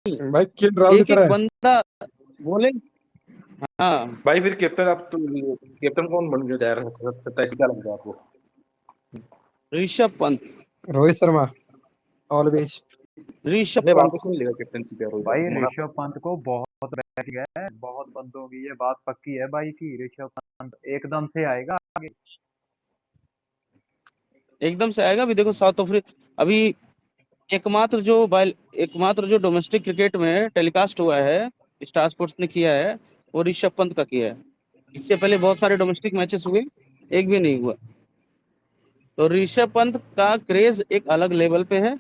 भाई के राहुल एक की एक तरह है। बंदा बोले। हाँ भाई फिर कैप्टन आप तो कैप्टन कौन बन गया यार 27 क्या लगता है आपको? ऋषभ पंत। रोहित शर्मा ऑलवेज। ऋषभ नहीं पंत। वापस नहीं लेगा कैप्टनसी पे रोहित भाई शर्मा मना। ऋषभ पंत को बहुत बैटिंग है, बहुत बंदों की ये बात पक्की है भाई की ऋषभ पंत एकदम से आएगा आगे। एकदम से आएगा। अभी देखो साउथ अफ्रीका अभी एकमात्र जो डोमेस्टिक क्रिकेट में टेलीकास्ट हुआ है, स्टार स्पोर्ट्स ने किया है, वो ऋषभ पंत का किया है। इससे पहले बहुत सारे डोमेस्टिक मैचेस हुए, एक भी नहीं हुआ। तो ऋषभ पंत का क्रेज एक अलग लेवल पे है,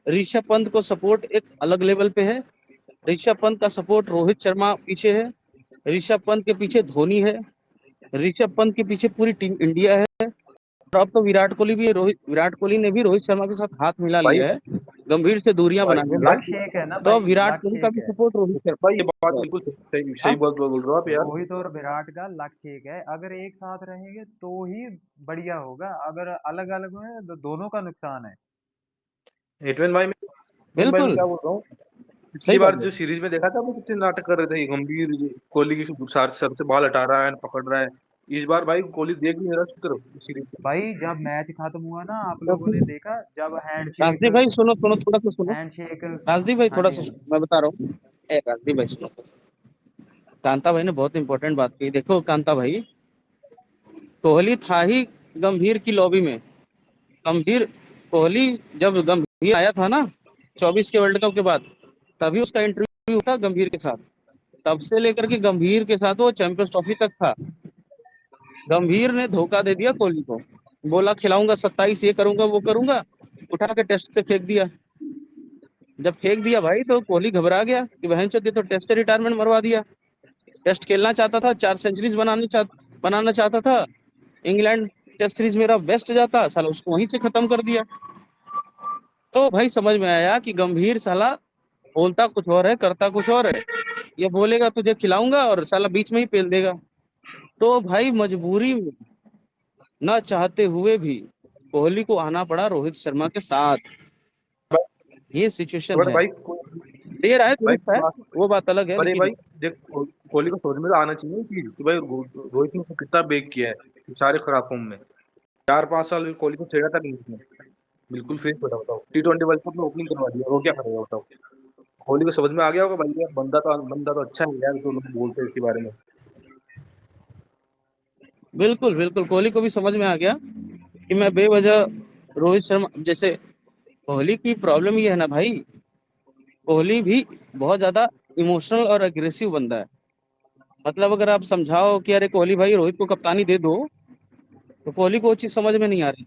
ऋषभ पंत को सपोर्ट एक अलग लेवल पे है। ऋषभ पंत का सपोर्ट रोहित शर्मा पीछे है, ऋषभ पंत के पीछे धोनी है, ऋषभ पंत के पीछे पूरी टीम इंडिया है। और अब तो विराट कोहली ने भी रोहित शर्मा के साथ हाथ मिला भाई लिया है, गंभीर से दूरियां भाई बना ली है। लक्ष्य एक है ना तो अब भाई, विराट कोहली लक्ष्य का एक भी है। सपोर्ट रोहित भाई ये बात शर्मा। बिल्कुल सही हाँ सही बोल रहे हो आप यार। रोहित और विराट का लक्ष्य एक है, अगर एक साथ रहेंगे तो ही बढ़िया होगा, अगर अलग अलग में तो दोनों का नुकसान है। हिटमैन भाई मैं बिल्कुल क्या बोल रहा हूँ, सही पिछली बात बार है। जो सीरीज में देखा था वो कितने नाटक कर रहे थे, गंभीर कोहली की सर से बॉल हटा रहा है पकड़ रहा है। इस बार भाई कोहली देख नहीं रहा उसकी तरफ सीरीज में। भाई जब मैच खत्म हुआ ना, आप तो लोगों ने फिर देखा जब हैंडशेक। राजदीप भाई सुनो सुनो, थोड़ा सा सुनो। हैंडशेक। राजदीप भाई हाँ थोड़ा जी सा हाँ जी। मैं बता रहा हूँ। राजदीप भाई सुनो। कांता भाई ने बहुत इंपॉर्टेंट बात की। देखो कांता भाई, कोहली था ही गंभीर की लॉबी में। गंभीर कोहली जब गंभीर आया था ना 24 के वर्ल्ड कप के बाद, तभी उसका इंटरव्यू था गंभीर के साथ। तब से लेकर के गंभीर के साथ वो चैंपियंस ट्रॉफी तक था। गंभीर ने धोखा दे दिया कोहली को, बोला खिलाऊंगा 27, ये करूंगा वो करूंगा, उठा के टेस्ट से फेंक दिया। जब फेंक दिया भाई तो कोहली घबरा गया कि बहन चोद ये तो टेस्ट से रिटायरमेंट मरवा दिया। टेस्ट खेलना चाहता था, 4 सेंचुरीज बनाना चाहता था। इंग्लैंड टेस्ट सीरीज मेरा बेस्ट जाता, साला उसको वहीं से खत्म कर दिया। तो भाई समझ में आया कि गंभीर साला बोलता कुछ और है, करता कुछ और है। ये बोलेगा तुझे खिलाऊंगा और साला बीच में ही पेल देगा। तो भाई मजबूरी में, न चाहते हुए भी, कोहली को आना पड़ा रोहित शर्मा के साथ। ये सिचुएशन बट है। भाई देर आए भाई दुरुस्त है, वो बात अलग है, अरे लेकिन भाई देख कोहली को समझ में तो आना चाहिए कि भाई रोहित ने उसको कितना बेक किया है सारे खराब फॉर्म में। 4-5 साल कोहली को छेड़ा था नहीं उसने, बिल्कुल फ्रेश बैठा। बताओ T20 वर्ल्ड कप में ओपनिंग करवा दिया, वो क्या करेगा बताओ। कोहली को समझ में आ गया होगा भाई यार बंदा तो अच्छा है यार, तो लोग बोलते हैं इसके बारे में। बिल्कुल बिल्कुल कोहली को भी समझ में आ गया कि मैं बेवजह रोहित शर्मा जैसे। कोहली की प्रॉब्लम ये है ना भाई, कोहली भी बहुत ज्यादा इमोशनल और अग्रेसिव बंदा है। मतलब अगर आप समझाओ कि अरे कोहली भाई रोहित को कप्तानी दे दो, तो कोहली को वो चीज समझ में नहीं आ रही।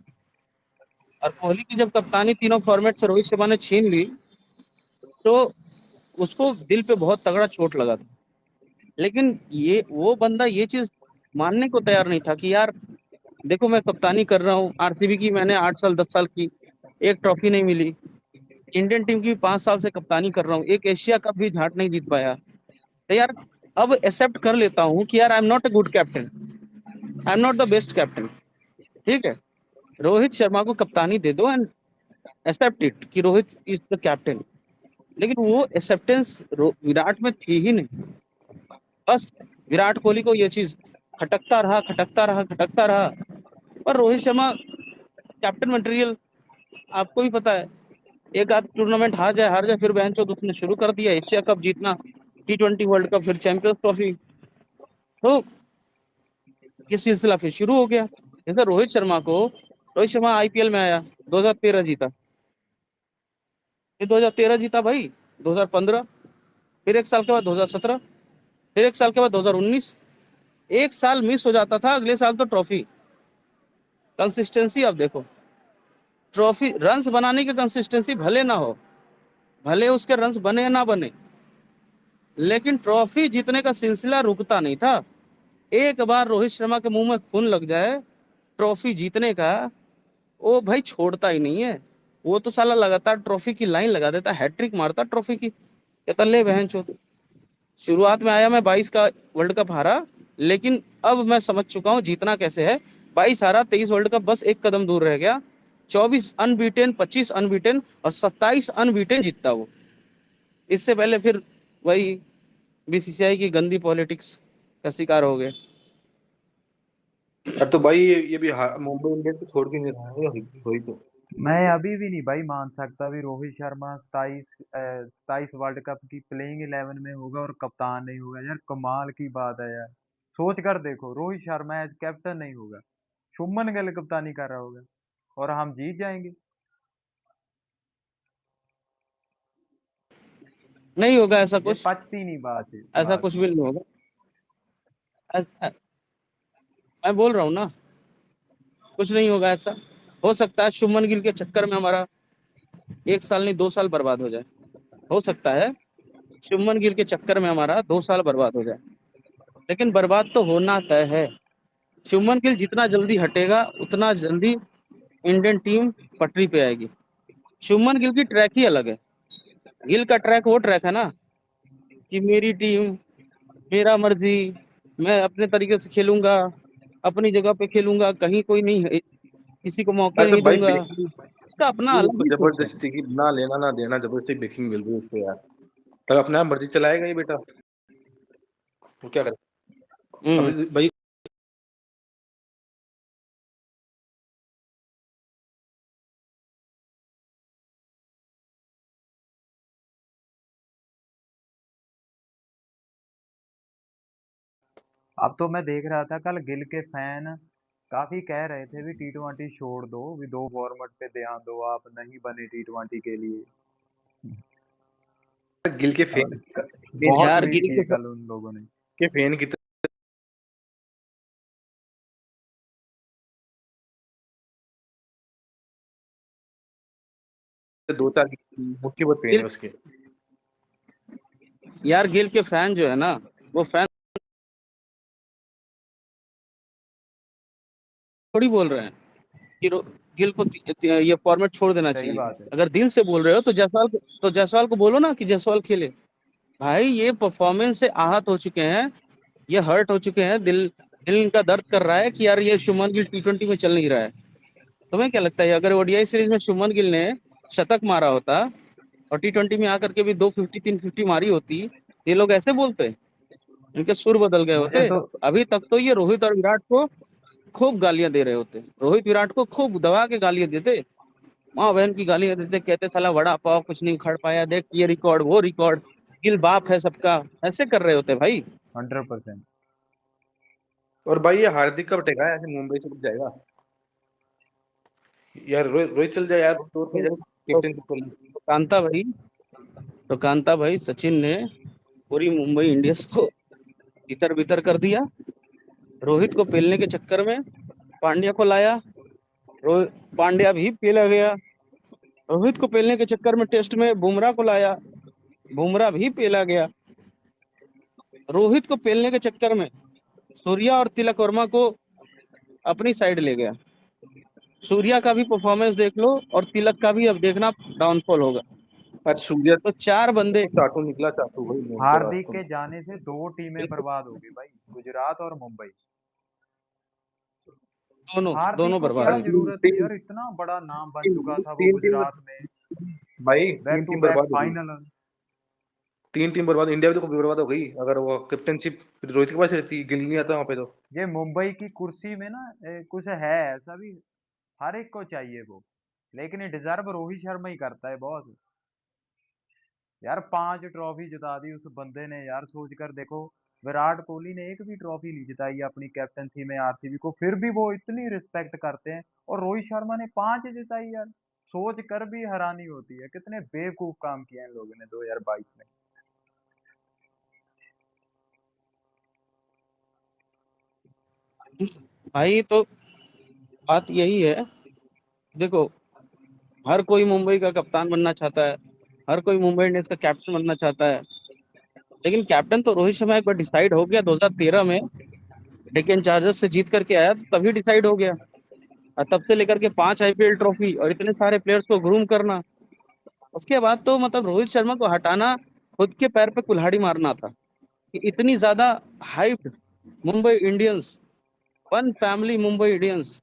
और कोहली की जब कप्तानी तीनों फॉर्मेट से रोहित शर्मा ने छीन ली, तो उसको दिल पे बहुत तगड़ा चोट लगा था। लेकिन ये वो बंदा ये चीज मानने को तैयार नहीं था कि यार देखो मैं कप्तानी कर रहा हूँ आरसीबी की, मैंने 8 साल 10 साल की, एक ट्रॉफी नहीं मिली। इंडियन टीम की 5 साल से कप्तानी कर रहा हूँ, एक एशिया कप भी झाट नहीं जीत पाया। तो यार अब एक्सेप्ट कर लेता हूँ कि यार I am not a good captain, I am not the best captain. ठीक है, रोहित शर्मा को कप्तानी दे दो एंड एक्सेप्ट इट कि रोहित इज द कैप्टन। लेकिन वो एक्सेप्टेंस विराट में थी ही नहीं। बस विराट कोहली को ये चीज खटकता रहा खटकता रहा खटकता रहा। पर रोहित शर्मा कैप्टन मटेरियल, आपको भी पता है, एक आध टूर्नामेंट हार जाए फिर बहन चौथ उसने शुरू कर दिया एशिया कप जीतना, T20 वर्ल्ड कप, फिर चैंपियंस ट्रॉफी। तो ये सिलसिला फिर शुरू हो गया। जैसे रोहित शर्मा आईपीएल में आया, 2013 जीता, फिर 2013 जीता भाई, 2015, फिर एक साल के बाद 2017, फिर एक साल के बाद 2019। एक साल मिस हो जाता था, अगले साल तो ट्रॉफी। कंसिस्टेंसी आप देखो, ट्रॉफी रन्स बनाने की कंसिस्टेंसी भले ना हो, भले उसके रन्स बने या ना बने, लेकिन ट्रॉफी जीतने का सिलसिला रुकता नहीं था। एक बार रोहित शर्मा के मुंह में खून लग जाए ट्रॉफी जीतने का, वो भाई छोड़ता ही नहीं है। वो तो साला लगातार ट्रॉफी की लाइन लगा देता, हैट्रिक मारता ट्रॉफी की। कहता ले बहन चोद, शुरुआत में आया मैं 22 का वर्ल्ड कप हारा, लेकिन अब मैं समझ चुका हूँ जीतना कैसे है। 22 हारा, 23 वर्ल्ड कप बस एक कदम दूर रह गया। 24 अनबीटेन, 25 अनबीटेन और 27 अनबीटेन जीतता वो। इससे पहले फिर वही बीसीसीआई की गंदी पॉलिटिक्स का शिकार हो गए। अब तो भाई ये भी मुंबई इंडियंस को छोड़ के नहीं रहा है वही तो। मैं अभी भी नहीं भाई मान सकता भी रोहित शर्मा 27 वर्ल्ड कप की प्लेइंग 11 में होगा और कप्तान नहीं होगा। यार कमाल की बात है यार। सोच कर देखो, रोहित शर्मा एज कैप्टन नहीं होगा, शुभमन गिल कप्तानी कर रहा होगा और हम जीत जाएंगे। नहीं होगा ऐसा ये कुछ, पचती नहीं बात है ऐसा दिमाग कुछ में। भी नहीं होगा। मैं बोल रहा हूँ ना, कुछ नहीं होगा ऐसा। हो सकता है शुभमन गिल के चक्कर में हमारा 1 साल नहीं 2 साल बर्बाद हो जाए। हो सकता है शुभमन गिल के चक्कर में हमारा 2 साल बर्बाद हो जाए, लेकिन बर्बाद तो होना तय है। शुभमन गिल जितना जल्दी हटेगा उतना जल्दी इंडियन टीम पटरी पे आएगी। शुभमन गिल की ट्रैक ही अलग है। गिल का ट्रैक वो ट्रैक है ना कि मेरी टीम, मेरा मर्जी, मैं अपने तरीके से खेलूंगा, अपनी जगह पे खेलूंगा, कहीं कोई नहीं है, किसी को मौके अरे तो नहीं भाई दूंगा। बेकिंग उसका अपना अलग उसको ही सोच है। जबरदस्ती की ना लेना ना देना, जबरदस्ती बेकिंग मिल रही है उसको यार। तब अपना मर्जी चलाएगा ये बेटा, वो क्या करे हम्म। अभी भाई। अब तो मैं देख रहा था कल गिल के फैन काफी कह रहे थे भी T20 छोड़ दो, भी दो फॉर्मेट पे ध्यान दो, आप नहीं बने T20 के लिए। गिल के और फैन फैन बहुत यार मीम गिल किए के कल उन लोगों ने। के फैन की तरह दो चार मुट्ठी भर फैन है गिल उसके। यार गिल के फैन जो है ना, वो फैन थोड़ी बोल रहे हैं कि गिल को ये फॉर्मेट छोड़ देना सही चाहिए। बात है। अगर दिल से बोल रहे हो तो जायसवाल को बोलो ना कि जायसवाल खेले। भाई ये परफॉर्मेंस से आहत हो चुके हैं, ये हर्ट हो चुके हैं, दिल दिल इनका दर्द कर रहा है कि यार ये शुभमन गिल T20 में चल नहीं रहा है। तुम्हें क्या लगता है अगर ओडीआई सीरीज में शुभमन गिल ने शतक मारा होता और T20 में आकर के भी 250 350 मारी होती, ये लोग ऐसे बोलते? इनके सुर बदल गए मुझे होते। तो अभी तक तो ये रोहित और विराट को खूब गालियां दे रहे होते, रोहित विराट को खूब दबा के गालियां देते, माँ बहन की गालियां देते, कहते साला वड़ा पाव कुछ नहीं उखाड़ पाया, देख ये रिकॉर्ड वो रिकॉर्ड, गिल बाप है सबका, ऐसे कर रहे होते भाई। 100%। और भाई ये हार्दिक कब टेका है ऐसे मुंबई से कब जाएगा यार। रोहित रोहित चल जाए यार, तो तो, तो, कैप्टन कर ले। तो कांता भाई तो कांता भाई सचिन ने पूरी मुंबई इंडियंस को तितर बितर कर दिया। रोहित को पेलने के चक्कर में पांड्या को लाया, पांड्या भी पेला गया। रोहित को पेलने के चक्कर में टेस्ट में बुमराह को लाया, बुमराह भी पेला गया। रोहित को पेलने के चक्कर में सूर्या और तिलक वर्मा को अपनी साइड ले गया। सूर्या का भी परफॉर्मेंस देख लो और तिलक का भी अब देखना डाउनफॉल होगा। आज सूर्या तो 4 बंदे, चाटू निकला, चाटू भाई मेन तो आज हार्दिक तो। के जाने से दो टीमें बर्बाद हो गई भाई, गुजरात और मुंबई। दोनों हार्दिक दोनों को बर्बाद क्या है। तीन जरूरत थी तीन यार, इतना बड़ा नाम बन चुका तीन था वो तीन टीम गुजरात में। भाई, बैक तीन टू टीम बैक बर्बाद हो गई। फाइनल। तीन टीम बर्बाद, इंडिया भी तो बर्बाद हो गई अगर वो कैप्टनशिप रोहित के पास रहती, गिल नहीं आता वहां पे तो। ये मुंबई की कुर्सी में ना कुछ है ऐसा भी, हर एक को चाहिए वो, लेकिन ये डिजर्व रोहित शर्मा ही करता है बॉस। यार 5 ट्रॉफी जिता दी उस बंदे ने, यार सोच कर देखो। विराट कोहली ने एक भी ट्रॉफी नहीं जिताई अपनी कैप्टनसी में आरसीबी को, फिर भी वो इतनी रिस्पेक्ट करते हैं। और रोहित शर्मा ने 5 जिताई यार, सोच कर भी हैरानी होती है कितने बेवकूफ काम किया इन लोगों ने 2022 में। भाई तो बात यही है, देखो हर कोई मुंबई का कप्तान बनना चाहता है, हर कोई मुंबई इंडियंस का कैप्टन बनना चाहता है, लेकिन कैप्टन तो रोहित शर्मा एक बार डिसाइड हो गया 2013 में, डेक्कन चार्जर्स से जीत करके आया तो तभी डिसाइड हो गया। और तब से लेकर के 5 IPL ट्रॉफी और इतने सारे प्लेयर्स को ग्रूम करना, उसके बाद तो मतलब रोहित शर्मा को हटाना खुद के पैर पे कुल्हाड़ी मारना था। कि इतनी ज्यादा hyped Mumbai Indians, one family Mumbai Indians,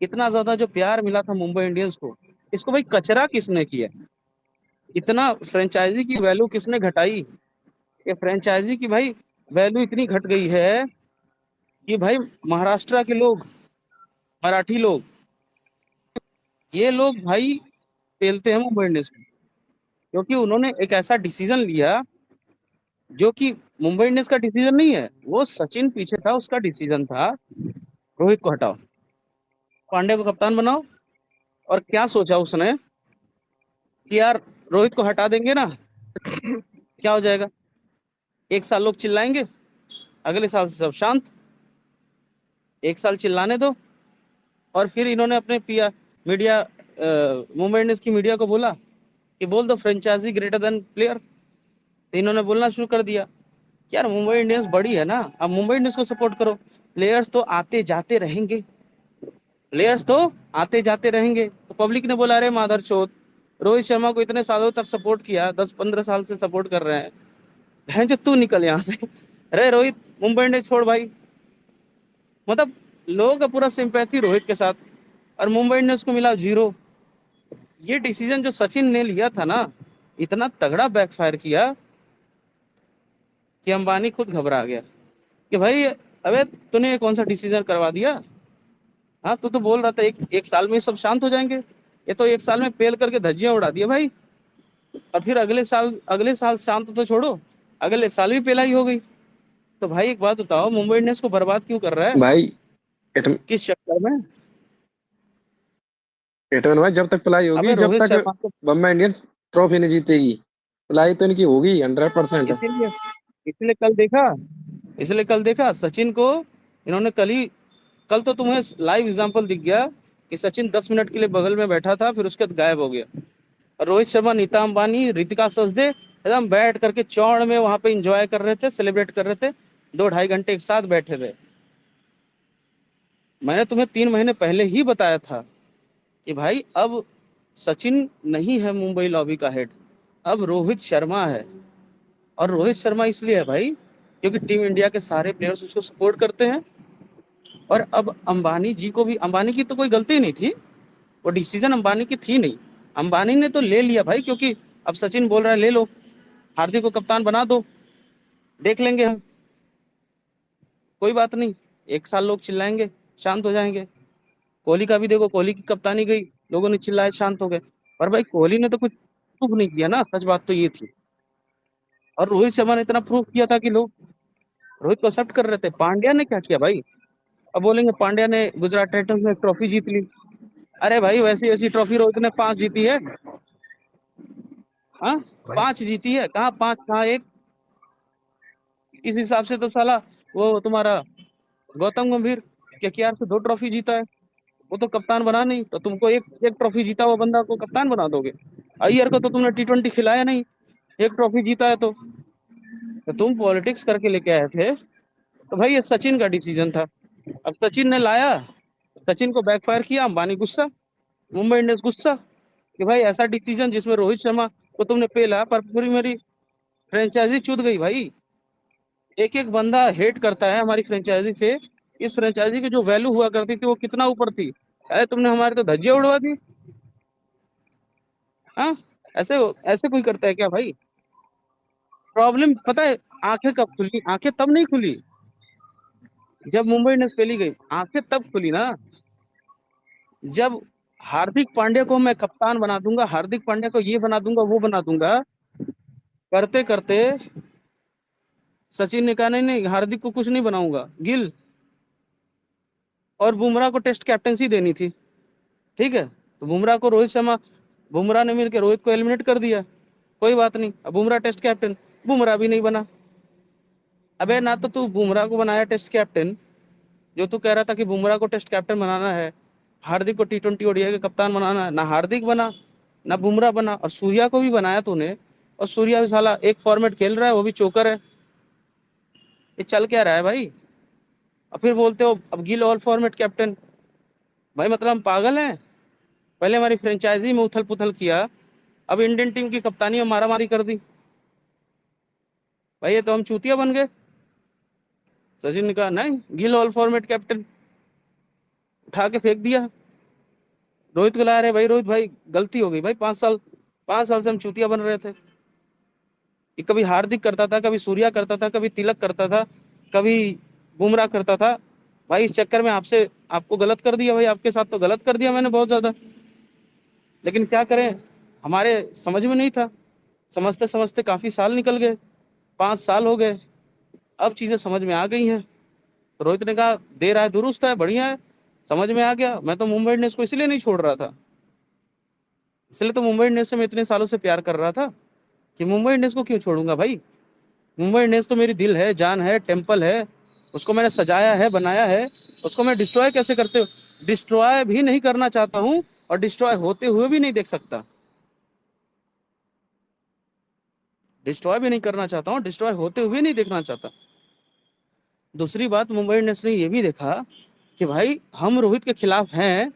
इतना ज्यादा जो प्यार मिला था मुंबई इंडियंस को, इसको भाई कचरा किसने किया? इतना फ्रेंचाइजी की वैल्यू किसने घटाई? ये फ्रेंचाइजी की भाई वैल्यू इतनी घट गई है कि भाई महाराष्ट्र के लोग, मराठी लोग, ये लोग भाई पेलते हैं मुंबई इंडियंस को, क्योंकि उन्होंने एक ऐसा डिसीजन लिया जो कि मुंबई इंडियंस का डिसीजन नहीं है, वो सचिन पीछे था, उसका डिसीजन था रोहित को हटाओ, पांड्या को कप्तान बनाओ। और क्या सोचा उसने कि यार रोहित को हटा देंगे ना क्या हो जाएगा, एक साल लोग चिल्लाएंगे, अगले साल से सब शांत, एक साल चिल्लाने दो। और फिर इन्होंने अपने मीडिया मुंबई इंडियंस की मीडिया को बोला कि बोल दो फ्रेंचाइजी ग्रेटर देन प्लेयर। तो इन्होंने बोलना शुरू कर दिया कि यार मुंबई इंडियंस बड़ी है ना, अब मुंबई इंडियंस को सपोर्ट करो, प्लेयर्स तो आते जाते रहेंगे, प्लेयर्स तो आते जाते रहेंगे। तो पब्लिक ने बोला अरे मादर चौथ, रोहित शर्मा को इतने सालों तक सपोर्ट किया, 10-15 साल से सपोर्ट कर रहे हैं, बहन जो तू निकल यहाँ से अरे रोहित मुंबई इंडियंस छोड़ भाई। मतलब लोगों का पूरा सिंपैथी रोहित के साथ, और मुंबई इंडियंस को मिला 0। ये डिसीजन जो सचिन ने लिया था ना, इतना तगड़ा बैकफायर किया कि अंबानी खुद घबरा गया कि भाई अबे तूने ये कौन सा डिसीजन करवा दिया। हाँ तू तो बोल रहा था एक साल में ही सब शांत हो जाएंगे, ये तो एक साल में पेल करके धज्जियां उड़ा दिया भाई। और फिर अगले साल शांत तो छोड़ो, अगले साल भी पेलाई हो गई। तो भाई एक बात बताओ, मुंबई इंडियंस को बर्बाद क्यों कर रहा है, भाई किस चक्कर में? एटमैन भाई, जब तक पिलाई अबे होगी, जब रोहित तक शर्मा को बम्बई इंडियंस ट्रॉफी नहीं जीतेगी, पिलाई तो इनकी होगी 100%। इसीलिए इसलिए कल देखा सचिन को इन्होंने कल तो तुम्हें लाइव एग्जांपल दिख गया कि सचिन 10 मिनट के लिए बगल में बैठा था, फिर उसके बाद गायब हो गया। और रोहित शर्मा, नीता अंबानी, रितिका सचदे एकदम बैठ करके चौड़ में वहां पे एंजॉय कर रहे थे, सेलिब्रेट कर रहे थे, 2-2.5 घंटे एक साथ बैठे थे। मैंने तुम्हें 3 महीने पहले ही बताया था कि भाई अब सचिन नहीं है मुंबई लॉबी का हेड, अब रोहित शर्मा है। और रोहित शर्मा इसलिए है भाई क्योंकि टीम इंडिया के सारे प्लेयर्स उसको सपोर्ट करते हैं। और अब अंबानी जी को भी, अंबानी की तो कोई गलती नहीं थी, वो डिसीजन अंबानी की थी नहीं, अंबानी ने तो ले लिया भाई, क्योंकि अब सचिन बोल रहा है ले लो, हार्दिक को कप्तान बना दो, देख लेंगे हम, कोई बात नहीं, एक साल लोग चिल्लाएंगे, शांत हो जाएंगे। कोहली का भी देखो, कोहली की कप्तानी गई, लोगों ने चिल्लाए, शांत हो गए। पर भाई कोहली ने तो कुछ प्रूफ नहीं किया ना, सच बात तो ये थी। और रोहित शर्मा ने इतना प्रूफ किया था कि लोग रोहित को एक्सेप्ट कर रहे थे। पांड्या ने क्या किया भाई, अब बोलेंगे पांड्या ने गुजरात टाइटंस में ट्रॉफी जीत ली। अरे भाई वैसी ऐसी ट्रॉफी रोहित ने 5 जीती है। हाँ 5 जीती है, कहाँ 5 कहाँ 1। इस हिसाब से तो साला वो तुम्हारा गौतम गंभीर केकेआर से 2 ट्रॉफी जीता है, वो तो कप्तान बना नहीं, तो तुमको एक ट्रॉफी जीता हुआ बंदा को कप्तान बना दोगे? अय्यर को तो तुमने T20 खिलाया नहीं, 1 ट्रॉफी जीता है, तो तुम पॉलिटिक्स करके लेके आए थे। तो भाई ये सचिन का डिसीजन था, अब सचिन ने लाया, सचिन को बैकफायर किया, अंबानी गुस्सा, मुंबई इंडियंस गुस्सा कि भाई ऐसा डिसीजन जिसमें रोहित शर्मा को तुमने पेला, पर पूरी मेरी फ्रेंचाइजी चूत गई भाई। एक एक बंदा हेट करता है हमारी फ्रेंचाइजी से, इस फ्रेंचाइजी की जो वैल्यू हुआ करती थी वो कितना ऊपर थी, अरे तुमने हमारे तो धज्जियां उड़वा दी। हाँ ऐसे ऐसे कोई करता है क्या भाई? प्रॉब्लम पता है आंखें कब खुली, आंखें तब नहीं खुली जब मुंबई इंडियंस पेली गई, आंखें तब खुली ना जब हार्दिक पांड्या को मैं कप्तान बना दूंगा, हार्दिक पांड्या को ये बना दूंगा, वो बना दूंगा, करते करते सचिन ने कहा नहीं नहीं हार्दिक को कुछ नहीं बनाऊंगा, गिल और बुमराह को टेस्ट कैप्टनसी देनी थी, ठीक है, तो बुमराह को रोहित शर्मा, बुमराह ने मिलकर रोहित को एलिमिनेट कर दिया, कोई बात नहीं, अब बुमराह टेस्ट कैप्टन, बुमराह भी नहीं बना। अबे ना तो तू बुमराह को बनाया टेस्ट कैप्टन, जो तू कह रहा था कि बुमराह को टेस्ट कैप्टन बनाना है, हार्दिक को T20 ओडीआई के कप्तान बनाना है, ना हार्दिक बना ना बुमराह बना, और सूर्या को भी बनाया तूने, और सूर्या भी साला एक फॉर्मेट खेल रहा है, वो भी चोकर है, ये चल क्या रहा है भाई? और फिर बोलते हो अब गिल ऑल फॉर्मेट कैप्टन, भाई मतलब हम पागल हैं? पहले हमारी फ्रेंचाइजी में उथल पुथल किया, अब इंडियन टीम की कप्तानी में मारामारी कर दी, भाई ये तो हम चूतिया बन गए। सचिन ने कहा नहीं गिल ऑल फॉर्मेट कैप्टन, उठा के फेंक दिया, रोहित को लाया, रहे भाई रोहित भाई गलती हो गई भाई, 5 साल 5 साल से हम चूतिया बन रहे थे कि कभी हार्दिक करता था, कभी सूर्या करता था, कभी तिलक करता था, कभी बुमराह करता था। भाई इस चक्कर में आपको गलत कर दिया भाई, आपके साथ तो गलत कर दिया मैंने बहुत ज्यादा। लेकिन क्या करें, हमारे समझ में नहीं था। समझते समझते काफी साल निकल गए, 5 साल हो गए, अब चीजें समझ में आ गई हैं। तो रोहित ने कहा देर आए दुरुस्त है, बढ़िया है, समझ में आ गया। मैं तो मुंबई इंडियंस को इसलिए नहीं छोड़ रहा था, इसलिए तो मुंबई इंडियंस से मैं इतने सालों से प्यार कर रहा था कि मुंबई इंडियंस को क्यों छोड़ूंगा भाई। मुंबई इंडियंस तो मेरी दिल है, जान है, टेम्पल है, उसको मैंने सजाया है, बनाया है। उसको मैं डिस्ट्रॉय कैसे करते, डिस्ट्रॉय भी नहीं करना चाहता हूँ और डिस्ट्रॉय होते हुए भी नहीं देख सकता। डिस्ट्रॉय भी नहीं करना चाहता हूँ, डिस्ट्रॉय होते हुए नहीं देखना चाहता। दूसरी बात, मुंबई इंडियंस ने ये भी देखा कि भाई हम रोहित के खिलाफ हैं,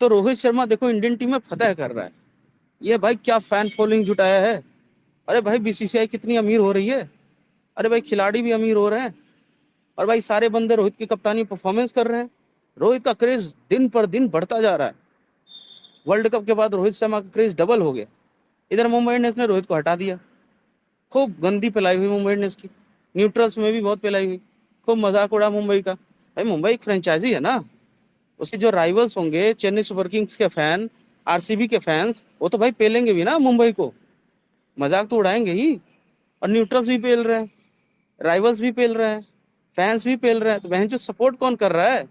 तो रोहित शर्मा देखो इंडियन टीम में फतह कर रहा है। ये भाई क्या फैन फॉलोइंग जुटाया है। अरे भाई बीसीसीआई कितनी अमीर हो रही है, अरे भाई खिलाड़ी भी अमीर हो रहे हैं, और भाई सारे बंदे रोहित की कप्तानी परफॉर्मेंस कर रहे हैं। रोहित का क्रेज दिन पर दिन बढ़ता जा रहा है। वर्ल्ड कप के बाद रोहित शर्मा का क्रेज डबल हो गया। इधर मुंबई इंडियंस ने रोहित को हटा दिया, खूब गंदी पिलाई हुई मुंबई इंडियंस की, न्यूट्रल्स में भी बहुत पिलाई हुई, खूब मजाक उड़ा मुंबई का। भाई मुंबई एक फ्रेंचाइजी है ना, उसके जो राइवल्स होंगे, चेन्नई सुपर किंग्स के फैन, आरसीबी के फैंस, वो तो भाई पेलेंगे भी ना मुंबई को, मजाक तो उड़ाएंगे ही। और न्यूट्रल्स भी पेल रहे हैं, राइवल्स भी पेल रहे हैं, फैंस भी पेल रहे हैं, तो बहन जो सपोर्ट कौन कर रहा है।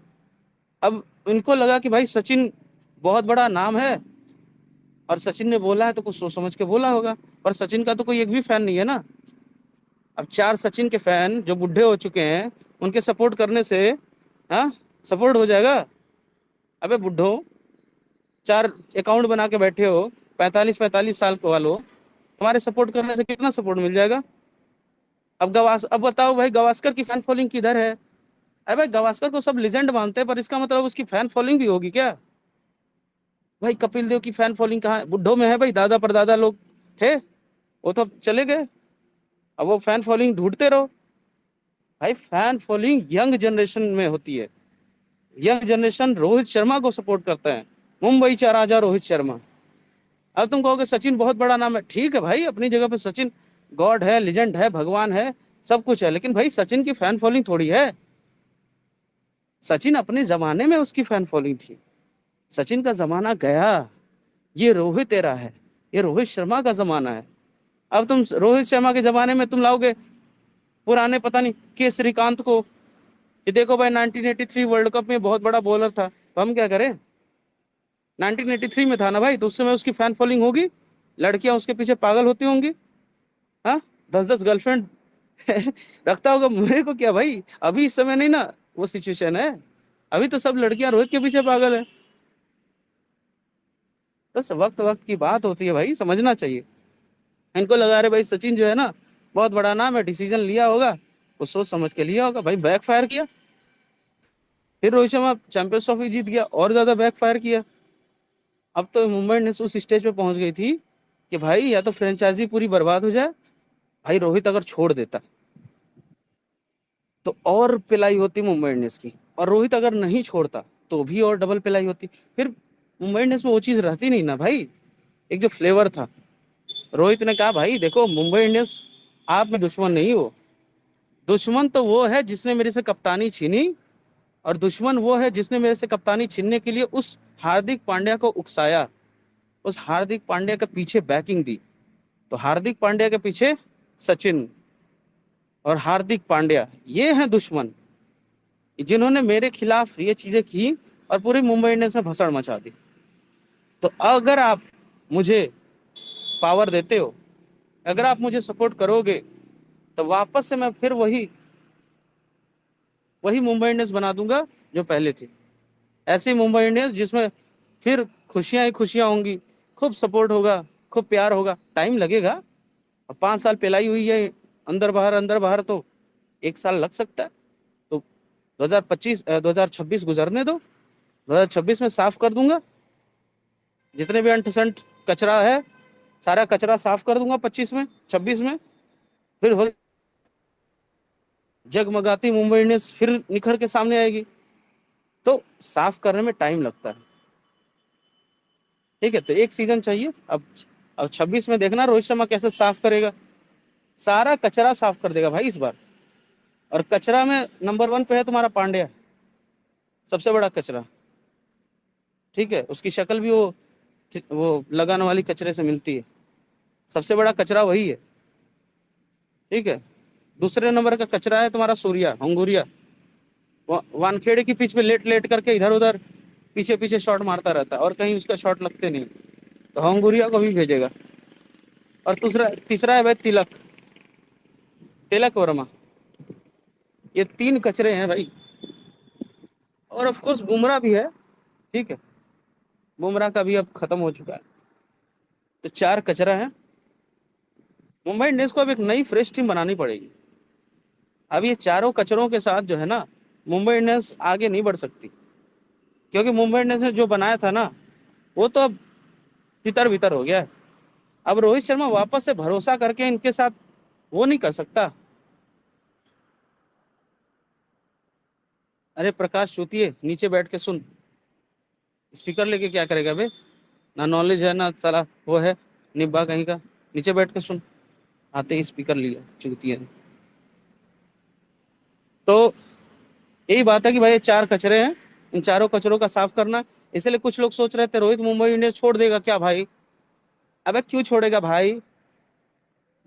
अब इनको लगा कि भाई सचिन बहुत बड़ा नाम है और सचिन ने बोला है तो कुछ सोच समझ के बोला होगा, पर सचिन का तो कोई एक भी फैन नहीं है ना। अब 4 सचिन के फैन जो बुढ़े हो चुके हैं, उनके सपोर्ट करने से हाँ सपोर्ट हो जाएगा। अबे बुढ़ो, 4 अकाउंट बना के बैठे हो, 45 साल के वालों, हमारे सपोर्ट करने से कितना सपोर्ट मिल जाएगा। अब बताओ भाई गवास्कर की फैन फॉलोइंग किधर है। अरे भाई गवास्कर को सब लेजेंड मानते हैं, पर इसका मतलब उसकी फैन फॉलोइंग भी होगी क्या। भाई कपिल देव की फैन फॉलोइंग कहाँ है, बुड्ढों में है भाई, दादा परदादा लोग थे, वो तो चले गए। अब वो फैन फॉलोइंग ढूंढते रहो। भाई फैन फॉलोइंग यंग जनरेशन में होती है, यंग जनरेशन रोहित शर्मा को सपोर्ट करता है, मुंबई चा राजा रोहित शर्मा। अब तुम कहोगे सचिन बहुत बड़ा नाम है, ठीक है भाई, अपनी जगह पे सचिन गॉड है, लेजेंड है, भगवान है, सब कुछ है, लेकिन भाई सचिन की फैन फॉलोइंग थोड़ी है। सचिन अपने जमाने में उसकी फैन फॉलोइंग थी, सचिन का जमाना गया, ये रोहित एरा है, ये रोहित शर्मा का जमाना है। अब तुम रोहित शर्मा के जमाने में तुम लाओगे पुराने पता नहीं के श्रीकांत को, ये देखो भाई 1983 वर्ल्ड कप में बहुत बड़ा बॉलर था, तो हम क्या करें। 1983 में था ना भाई, तो उस समय उसकी फैन फॉलोइंग होगी, लड़कियां उसके पीछे पागल होती होंगी, हाँ 10-10 गर्लफ्रेंड रखता होगा। मेरे को क्या भाई, अभी इस समय नहीं ना वो सिचुएशन है, अभी तो सब लड़कियां रोहित के पीछे पागल है। बस वक्त वक्त की बात होती है भाई, समझना चाहिए। इनको लगा रहे भाई सचिन जो है ना बहुत बड़ा नाम है, डिसीजन लिया होगा, वो सोच समझ के लिया होगा, भाई बैक फायर किया। फिर रोहित शर्मा चैंपियंस ट्रॉफी जीत गया, और ज्यादा बैक फायर किया। अब तो मुंबई इंडियंस उस स्टेज पे पहुंच गई थी कि भाई या तो फ्रेंचाइजी पूरी बर्बाद हो जाए, भाई रोहित अगर छोड़ देता तो और पिलाई होती मुंबई इंडियंस की, और रोहित अगर नहीं छोड़ता तो भी और डबल पिलाई होती। फिर मुंबई इंडियंस में वो चीज रहती नहीं ना भाई, एक जो फ्लेवर था। रोहित ने कहा भाई देखो मुंबई इंडियंस आप में दुश्मन नहीं हो, दुश्मन तो वो है जिसने मेरे से कप्तानी छीनी, और दुश्मन वो है जिसने मेरे से कप्तानी छीनने के लिए उस हार्दिक पांड्या को उकसाया, उस हार्दिक पांड्या के पीछे बैकिंग दी। तो हार्दिक पांड्या के पीछे सचिन और हार्दिक पांड्या, ये हैं दुश्मन, जिन्होंने मेरे खिलाफ ये चीजें की और पूरी मुंबई इंडियंस में भसड़ मचा दी। तो अगर आप मुझे पावर देते हो, अगर आप मुझे सपोर्ट करोगे, तो वापस से मैं फिर वही मुंबई इंडियंस बना दूंगा जो पहले थी। ऐसी मुंबई इंडियंस जिसमें फिर खुशियां ही खुशियां होंगी, खूब सपोर्ट होगा, खूब प्यार होगा। टाइम लगेगा, अब 5 साल पिलाई हुई है अंदर बाहर, तो 1 साल लग सकता है। तो 2026 गुजरने दो, 2026 में साफ कर दूंगा जितने भी अंटसंट कचरा है, सारा कचरा साफ कर दूंगा 25 में 26 में। फिर हो जगमगाती मुंबई इंडियंस फिर निखर के सामने आएगी। तो साफ करने में टाइम लगता है, ठीक है, तो 1 सीजन चाहिए। अब अब 26 में देखना रोहित शर्मा कैसे साफ करेगा, सारा कचरा साफ कर देगा भाई इस बार। और कचरा में नंबर 1 पे है तुम्हारा पांड्या, सबसे बड़ा कचरा, ठीक है। उसकी शक्ल भी वो लगाने वाली कचरे से मिलती है, सबसे बड़ा कचरा वही है, ठीक है। दूसरे नंबर का कचरा है तुम्हारा सूर्या, हंगूरिया, वानखेड़े की पिच पे लेट लेट करके इधर उधर पीछे पीछे शॉट मारता रहता है और कहीं उसका शॉट लगते नहीं, तो हंगूरिया को भी भेजेगा। और तीसरा है भाई तिलक वर्मा। ये 3 कचरे हैं भाई। और ऑफ कोर्स बुमराह भी है, ठीक है, बुमराह का भी अब खत्म हो चुका है। तो 4 कचरा है। मुंबई इंडियंस को अब एक नई फ्रेश टीम बनानी पड़ेगी। अब ये चारों कचरों के साथ जो है ना, मुंबई इंडियंस आगे नहीं बढ़ सकती, क्योंकि मुंबई इंडियंस ने जो बनाया था ना, वो तो अब तितर बितर हो गया है। अब रोहित शर्मा वापस से भरोसा करके इनके साथ वो नहीं कर सकता। अरे प्रकाश चूतिए, नीचे बैठ के सुन, स्पीकर लेके क्या करेगा बे, ना नॉलेज है ना साला वो है निब्बा कहीं का, नीचे बैठ के सुन। आते ही स्पीकर लिया चूतिए ने। तो यही बात है कि भाई ये 4 कचरे हैं, इन चारों कचरों का साफ करना। इसलिए कुछ लोग सोच रहे थे रोहित मुंबई इंडियंस छोड़ देगा क्या भाई। अबे क्यों छोड़ेगा भाई,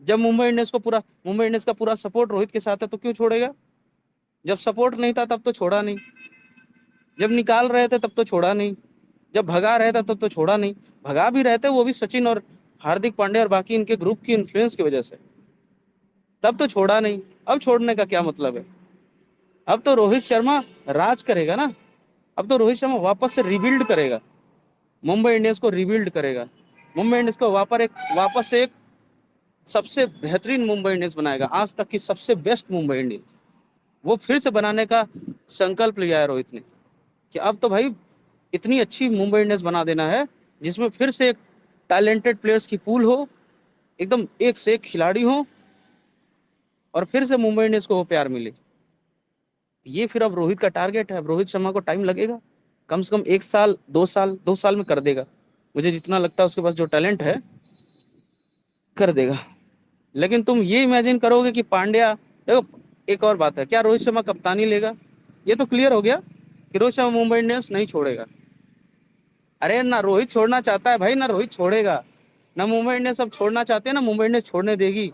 जब मुंबई इंडियंस का पूरा सपोर्ट रोहित के साथ है तो क्यों छोड़ेगा। जब सपोर्ट नहीं था तब तो छोड़ा नहीं, जब निकाल रहे थे तब तो छोड़ा नहीं, जब भगा रहे थे तब तो छोड़ा नहीं। भगा भी रहते वो भी सचिन और हार्दिक पांड्या और बाकी इनके ग्रुप की इन्फ्लुएंस की वजह से, तब तो छोड़ा नहीं। अब छोड़ने का क्या मतलब है। अब तो रोहित शर्मा राज करेगा ना, अब तो रोहित शर्मा वापस से रिबिल्ड करेगा, मुंबई इंडियंस को रिबिल्ड करेगा, मुंबई इंडियंस को वापस से एक सबसे बेहतरीन मुंबई इंडियंस बनाएगा, आज तक की सबसे बेस्ट मुंबई इंडियंस वो फिर से बनाने का संकल्प लिया है रोहित ने, कि अब तो भाई इतनी अच्छी मुंबई इंडियंस बना देना है जिसमें फिर से एक टैलेंटेड प्लेयर्स की पूल हो, एकदम एक से एक खिलाड़ी हो, और फिर से मुंबई इंडियंस को वो प्यार मिले। ये फिर अब रोहित का टारगेट है। अब रोहित शर्मा को टाइम लगेगा, कम से कम 1 साल 2 साल में कर देगा। मुझे जितना लगता है उसके पास जो टैलेंट है कर देगा। लेकिन तुम ये इमेजिन करोगे कि पांड्या, देखो एक और बात है, क्या रोहित शर्मा कप्तानी लेगा। ये तो क्लियर हो गया कि रोहित शर्मा मुंबई इंडियंस नहीं छोड़ेगा। अरे ना रोहित छोड़ना चाहता है भाई, ना रोहित छोड़ेगा, ना मुंबई इंडियंस अब छोड़ना चाहते हैं, ना मुंबई इंडियंस छोड़ने देगी,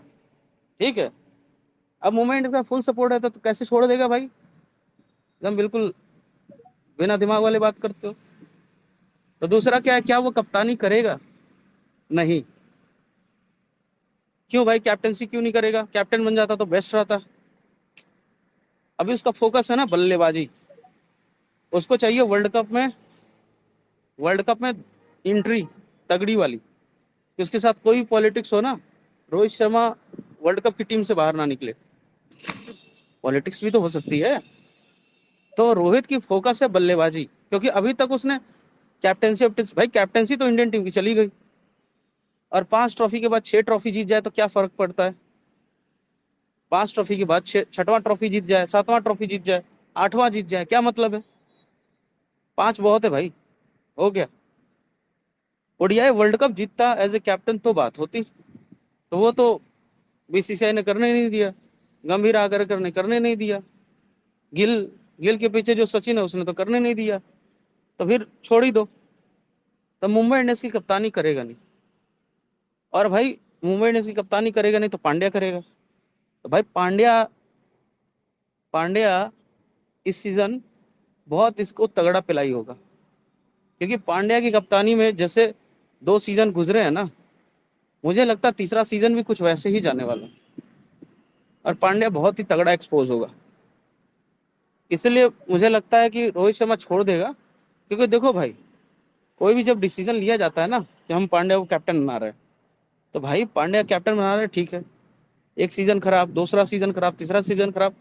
ठीक है। अब मुंबई इंडियंस का फुल सपोर्ट है तो कैसे छोड़ देगा भाई, एकदम बिल्कुल बिना दिमाग वाले बात करते हो। तो दूसरा क्या है, क्या वो कप्तानी करेगा, नहीं। क्यों भाई, कैप्टनसी क्यों नहीं करेगा, कैप्टन बन जाता तो बेस्ट रहता। अभी उसका फोकस है ना बल्लेबाजी, उसको चाहिए वर्ल्ड कप में एंट्री तगड़ी वाली, कि उसके साथ कोई पॉलिटिक्स हो ना, रोहित शर्मा वर्ल्ड कप की टीम से बाहर ना निकले। पॉलिटिक्स भी तो हो सकती है। तो रोहित की फोकस है बल्लेबाजी, क्योंकि अभी तक उसने कैप्टनसी तो इंडियन टीम की चली गई, और 5 ट्रॉफी के बाद 6 ट्रॉफी जीत जाए तो क्या फर्क पड़ता है। 5 ट्रॉफी के बाद 6वां ट्रॉफी जीत जाए, 7वां ट्रॉफी जीत जाए, 8वां जीत जाए, क्या मतलब है। 5 बहुत है भाई, हो गया। ओडीआई वर्ल्ड कप जीतता एज ए कैप्टन तो बात होती, तो वो तो बीसीसीआई ने करने नहीं दिया, गंभीर आकर करने नहीं दिया, गिल के पीछे जो सचिन है उसने तो करने नहीं दिया, तो फिर छोड़ ही दो। तो मुंबई इंडियंस की कप्तानी करेगा नहीं, और भाई मुंबई इंडियंस की कप्तानी करेगा नहीं तो पांड्या करेगा। तो भाई पांड्या इस सीजन बहुत इसको तगड़ा पिलाई होगा, क्योंकि पांड्या की कप्तानी में जैसे 2 सीजन गुजरे हैं ना, मुझे लगता है तीसरा सीजन भी कुछ वैसे ही जाने वाला, और पांड्या बहुत ही तगड़ा एक्सपोज होगा। इसलिए मुझे लगता है कि रोहित शर्मा छोड़ देगा, क्योंकि देखो भाई, कोई भी जब डिसीजन लिया जाता है ना कि हम पांड्या को कैप्टन बना रहे हैं, तो भाई पांड्या कैप्टन बना रहे हैं, ठीक है, एक सीजन खराब, दूसरा सीजन खराब, तीसरा सीजन खराब,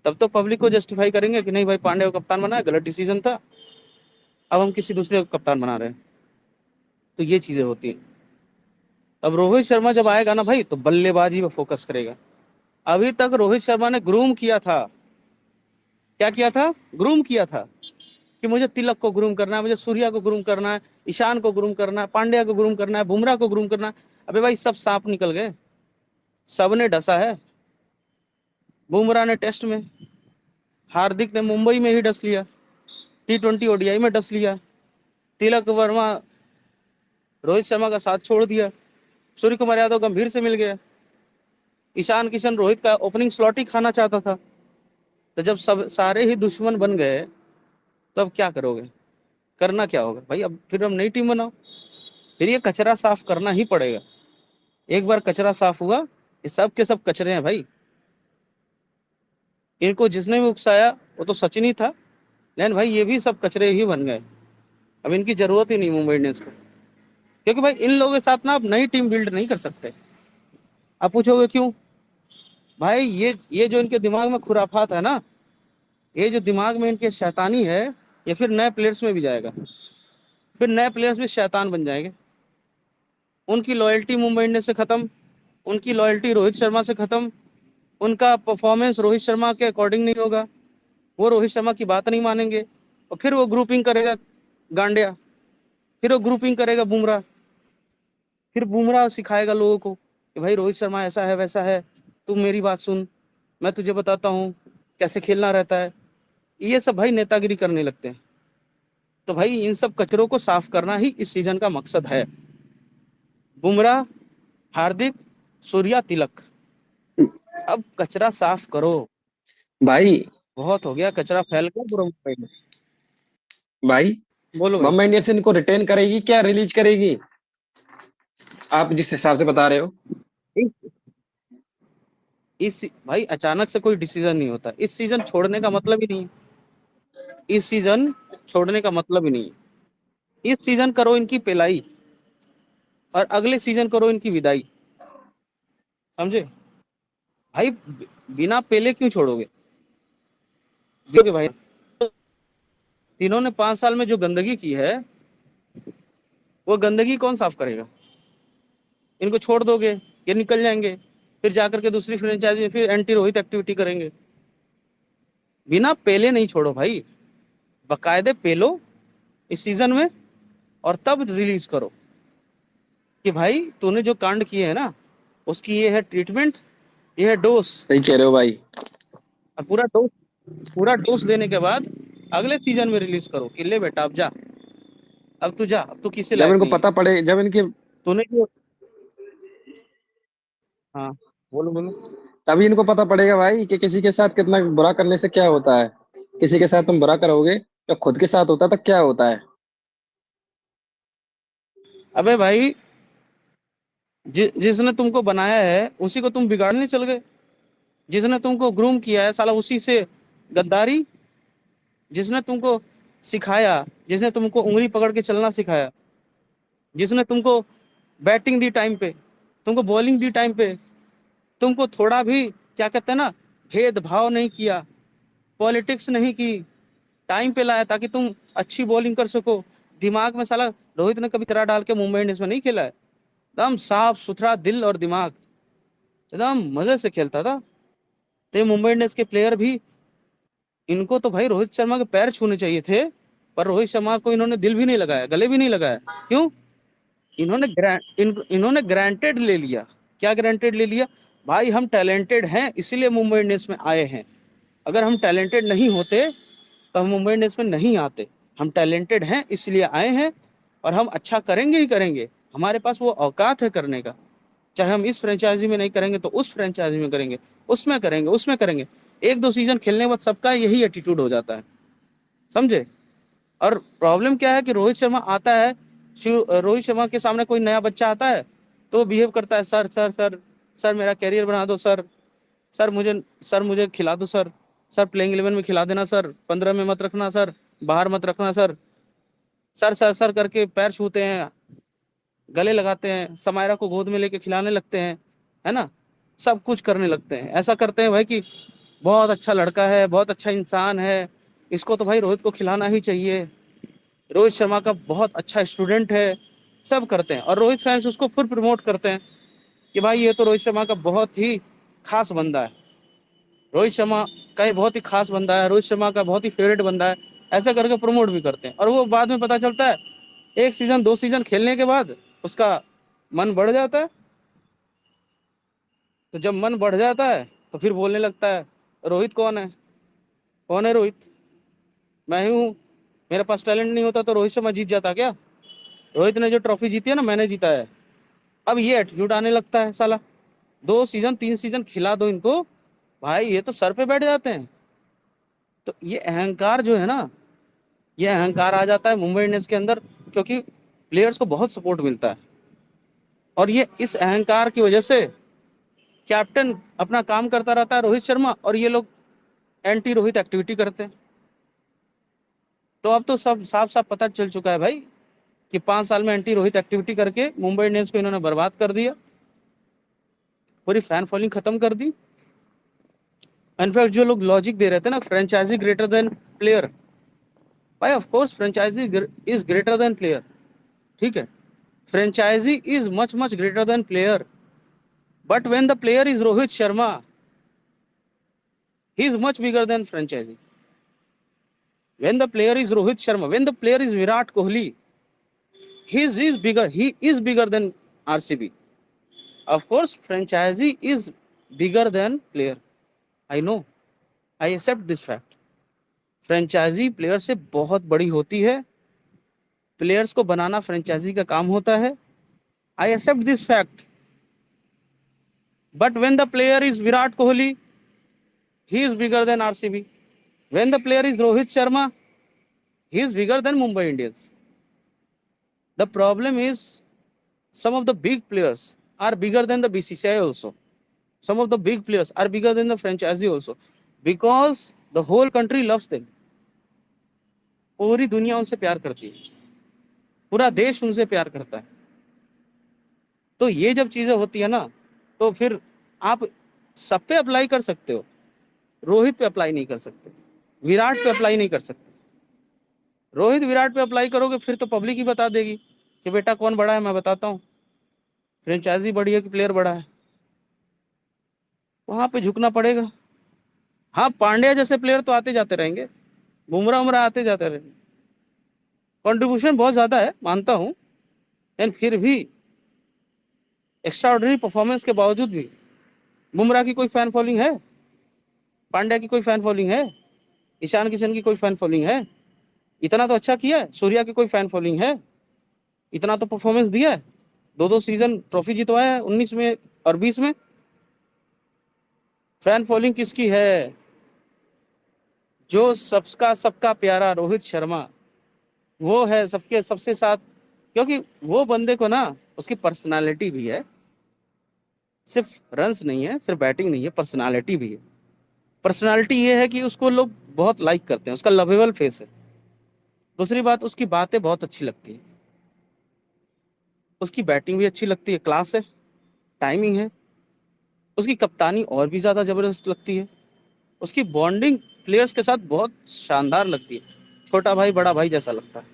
तब तो पब्लिक को जस्टिफाई करेंगे कि नहीं भाई पांड्या को कप्तान बनाया, गलत डिसीजन था, अब हम किसी दूसरे को कप्तान बना रहे हैं। तो ये चीजें होती हैं। अब रोहित शर्मा जब आएगा ना भाई, तो बल्लेबाजी पे फोकस करेगा। अभी तक रोहित शर्मा ने ग्रूम किया था, क्या किया था, ग्रूम किया था कि मुझे तिलक को ग्रूम करना है, मुझे सूर्या को ग्रूम करना है, ईशान को ग्रूम करना है, पांड्या को ग्रूम करना है, बुमराह को ग्रूम करना है। अबे भाई सब सांप निकल गए, सबने डसा है। बुमराह ने टेस्ट में, हार्दिक ने मुंबई में ही डस लिया, T20 ODI में डस लिया, तिलक वर्मा रोहित शर्मा का साथ छोड़ दिया, सूर्य कुमार यादव गंभीर से मिल गया, ईशान किशन रोहित का ओपनिंग स्लॉट ही खाना चाहता था। तो जब सब सारे ही दुश्मन बन गए तो अब क्या करोगे, करना क्या होगा भाई? अब फिर हम नई टीम बनाओ, फिर ये कचरा साफ करना ही पड़ेगा। एक बार कचरा साफ हुआ, ये सब के सब कचरे हैं भाई। इनको जिसने भी उकसाया वो तो सचिन ही था, लेकिन भाई ये भी सब कचरे ही बन गए। अब इनकी जरूरत ही नहीं मुंबई इंडियंस को, क्योंकि भाई इन लोगों के साथ ना आप नई टीम बिल्ड नहीं कर सकते। आप पूछोगे क्यों? भाई ये जो इनके दिमाग में खुराफात है ना, ये जो दिमाग में इनके शैतानी है, ये फिर नए प्लेयर्स में भी जाएगा, फिर नए प्लेयर्स भी शैतान बन जाएंगे। उनकी लॉयल्टी मुंबई इंडियंस से खत्म, उनकी लॉयल्टी रोहित शर्मा से खत्म, उनका परफॉर्मेंस रोहित शर्मा के अकॉर्डिंग नहीं होगा, वो रोहित शर्मा की बात नहीं मानेंगे, और फिर वो ग्रुपिंग करेगा गांडिया, फिर वो ग्रुपिंग करेगा बुमराह, फिर बुमराह सिखाएगा लोगों को कि भाई रोहित शर्मा ऐसा है वैसा है, तू मेरी बात सुन, मैं तुझे बताता हूँ कैसे खेलना रहता है। ये सब भाई नेतागिरी करने लगते हैं। तो भाई इन सब कचरों को साफ करना ही इस सीजन का मकसद है। बुमराह, हार्दिक, सूर्या, तिलक, अब कचरा साफ करो। भाई बहुत हो गया कचरा फैल गया पूरा मुंबई में। भाई बोलो भाई। मुंबई इंडियंस इनको रिटेन करेगी क्या रिलीज करेगी, आप जिस हिसाब से बता रहे हो? इस भाई अचानक से कोई डिसीजन नहीं होता। इस सीजन छोड़ने का मतलब ही नहीं है, इस सीजन छोड़ने का मतलब ही नहीं है। इस सीजन करो इनकी पिलाई और अगले सीजन करो इनकी विदाई, समझे भाई? बिना पेले क्यों छोड़ोगे? देखिए भाई, इन्होंने 5 साल में जो गंदगी की है, वो गंदगी कौन साफ करेगा? इनको छोड़ दोगे, ये निकल जाएंगे, फिर जाकर के दूसरी फ्रेंचाइजी में फिर एंटी रोहित एक्टिविटी करेंगे। बिना पेले नहीं छोड़ो भाई, बकायदे पेलो इस सीजन में और तब रिलीज करो कि भाई तूने जो कांड किए है ना, उसकी ये है ट्रीटमेंट, ये है डोज। सही कह रहे हो भाई। और पूरा डोज देने के बाद अगले सीजन में रिलीज करो कि ले बेटा अब जा, अब तू जा, अब तू किसी जब लायक इनको नहीं है, पता पड़े, जब इनके तूने जो। हाँ, बोलो बोलो। तभी इनको पता पड़ेगा भाई कि किसी के साथ कितना बुरा करने से क्या होता है। किसी के साथ तुम बुरा करोगे तो खुद के साथ होता है तो क्या होता है। अबे भाई जिसने तुमको बनाया है उसी को तुम बिगाड़ने चल गए, जिसने तुमको ग्रूम किया है साला उसी से गद्दारी, जिसने तुमको सिखाया, जिसने तुमको उंगली पकड़ के चलना सिखाया, जिसने तुमको बैटिंग दी टाइम पे, तुमको बॉलिंग दी टाइम पे, तुमको थोड़ा भी क्या कहते हैं ना, भेदभाव नहीं किया, पॉलिटिक्स नहीं की, टाइम पे लाया ताकि तुम अच्छी बॉलिंग कर सको। दिमाग में साला रोहित ने कभी तरह डाल के मुंबई इंडियंस में नहीं खेला है, एकदम साफ सुथरा दिल और दिमाग, एकदम मजे से खेलता था। तो ये मुंबई इंडियंस के प्लेयर भी, इनको तो भाई रोहित शर्मा के पैर छूने चाहिए थे, पर रोहित शर्मा को इन्होंने दिल भी नहीं लगाया, गले भी नहीं लगाया। क्यों? इन्होंने ग्रांटेड ले लिया। क्या ग्रांटेड ले लिया? भाई हम टैलेंटेड हैं इसलिए मुंबई इंडियंस में आए हैं, अगर हम टैलेंटेड नहीं होते तो हम मुंबई इंडियंस में नहीं आते। हम टैलेंटेड हैं इसलिए आए हैं और हम अच्छा करेंगे ही करेंगे, हमारे पास वो औकात है करने का। चाहे हम इस फ्रेंचाइजी में नहीं करेंगे तो उस फ्रेंचाइजी में करेंगे, उसमें करेंगे, उसमें करेंगे। 1-2 सीजन खेलने के बाद सबका यही एटीट्यूड हो जाता है, समझे? और प्रॉब्लम क्या है कि रोहित शर्मा आता है, रोहित शर्मा के सामने कोई नया बच्चा आता है तो वो बिहेव करता है, सर सर सर सर मेरा कैरियर बना दो सर, सर मुझे खिला दो सर, सर प्लेइंग 11 में खिला देना सर, 15 में मत रखना सर, बाहर मत रखना सर, सर सर सर करके पैर छूते हैं, गले लगाते हैं, समायरा को गोद में लेके खिलाने लगते हैं, है ना, सब कुछ करने लगते हैं। ऐसा करते हैं भाई कि बहुत अच्छा लड़का है, बहुत अच्छा इंसान है, इसको तो भाई रोहित को खिलाना ही चाहिए, रोहित शर्मा का बहुत अच्छा स्टूडेंट है, सब करते हैं। और रोहित फैंस उसको फिर प्रमोट करते हैं कि भाई ये तो रोहित शर्मा का बहुत ही खास बंदा है, रोहित शर्मा का ये बहुत ही खास बंदा है, रोहित शर्मा का बहुत ही फेवरेट बंदा है, ऐसा करके प्रमोट भी करते हैं। और वो बाद में पता चलता है 1 सीजन 2 सीजन खेलने के बाद उसका मन बढ़ जाता है, तो जब मन बढ़ जाता है तो फिर बोलने लगता है रोहित कौन है, कौन है रोहित, मैं ही हूँ, मेरे पास टैलेंट नहीं होता तो रोहित शर्मा जीत जाता क्या, रोहित ने जो ट्रॉफी जीती है ना मैंने जीता है। अब ये एटीट्यूड आने लगता है साला। 2 सीजन 3 सीजन खिला दो इनको भाई, ये तो सर पे बैठ जाते हैं। तो ये अहंकार जो है ना, ये अहंकार आ जाता है मुंबई इंडियंस के अंदर, क्योंकि प्लेयर्स को बहुत सपोर्ट मिलता है। और ये इस अहंकार की वजह से कैप्टन अपना काम करता रहता है रोहित शर्मा, और ये लोग एंटी रोहित एक्टिविटी करते हैं। तो अब तो सब साफ साफ पता चल चुका है भाई कि 5 साल में एंटी रोहित एक्टिविटी करके मुंबई इंडियंस को इन्होंने बर्बाद कर दिया, पूरी फैन फॉलोइंग खत्म कर दी। इनफैक्ट जो लोग लॉजिक दे रहे थे ना, फ्रेंचाइजी ग्रेटर देन प्लेयर, भाई of course franchisee is greater than player, ठीक है, franchisee is much much greater than player, but when the player is Rohit Sharma, he is much bigger than franchisee. When the player is Rohit Sharma, when the player is Virat Kohli, he is bigger than RCB. Of course franchisee is bigger than player, I know, I accept this fact. Franchisee player से बहुत बड़ी होती है, players को बनाना franchise का काम होता है, I accept this fact. But when the player is Virat Kohli, he is bigger than RCB. When the player is Rohit Sharma, he is bigger than Mumbai Indians. The problem is some of the big players are bigger than the BCCI also. Some of the big players are bigger than the franchisee also, because the whole country loves them. पूरी दुनिया उनसे प्यार करती है, पूरा देश उनसे प्यार करता है। तो ये जब चीजें होती है ना, तो फिर आप सब पे अप्लाई कर सकते हो, रोहित पे अप्लाई नहीं कर सकते, विराट पे अप्लाई नहीं कर सकते। रोहित विराट पे अप्लाई करोगे फिर तो पब्लिक ही बता देगी कि बेटा कौन बड़ा है, मैं बताता हूँ, फ्रेंचाइजी बड़ी है कि प्लेयर बड़ा है, वहां पे झुकना पड़ेगा। हाँ पांड्या जैसे प्लेयर तो आते जाते रहेंगे, बुमराह उमराह आते जाते रहेंगे, कंट्रीब्यूशन बहुत ज्यादा है मानता हूँ, लेकिन फिर भी एक्स्ट्रा ऑर्डिनरी परफॉर्मेंस के बावजूद भी बुमराह की कोई फैन फॉलोइंग है, पांड्या की कोई फैन फॉलोइंग है, ईशान किशन की कोई फैन फॉलोइंग है? इतना तो अच्छा किया है। सूर्या की कोई फैन फॉलोइंग है? इतना तो परफॉर्मेंस दिया है, 2-2 सीजन ट्रॉफी जितवाया है 19 में और 20 में। फैन फॉलोइंग किसकी है? जो सबका सबका प्यारा रोहित शर्मा, वो है सबके सबसे साथ, क्योंकि वो बंदे को ना उसकी पर्सनालिटी भी है, सिर्फ रन्स नहीं है, सिर्फ बैटिंग नहीं है, पर्सनालिटी भी है। पर्सनालिटी ये है कि उसको लोग बहुत लाइक करते हैं, उसका लवेबल फेस है। दूसरी बात, उसकी बातें बहुत अच्छी लगती है, उसकी बैटिंग भी अच्छी लगती है, क्लास है, टाइमिंग है, उसकी कप्तानी और भी ज्यादा जबरदस्त लगती है, उसकी बॉन्डिंग प्लेयर्स के साथ बहुत शानदार लगती है, छोटा भाई बड़ा भाई जैसा लगता है,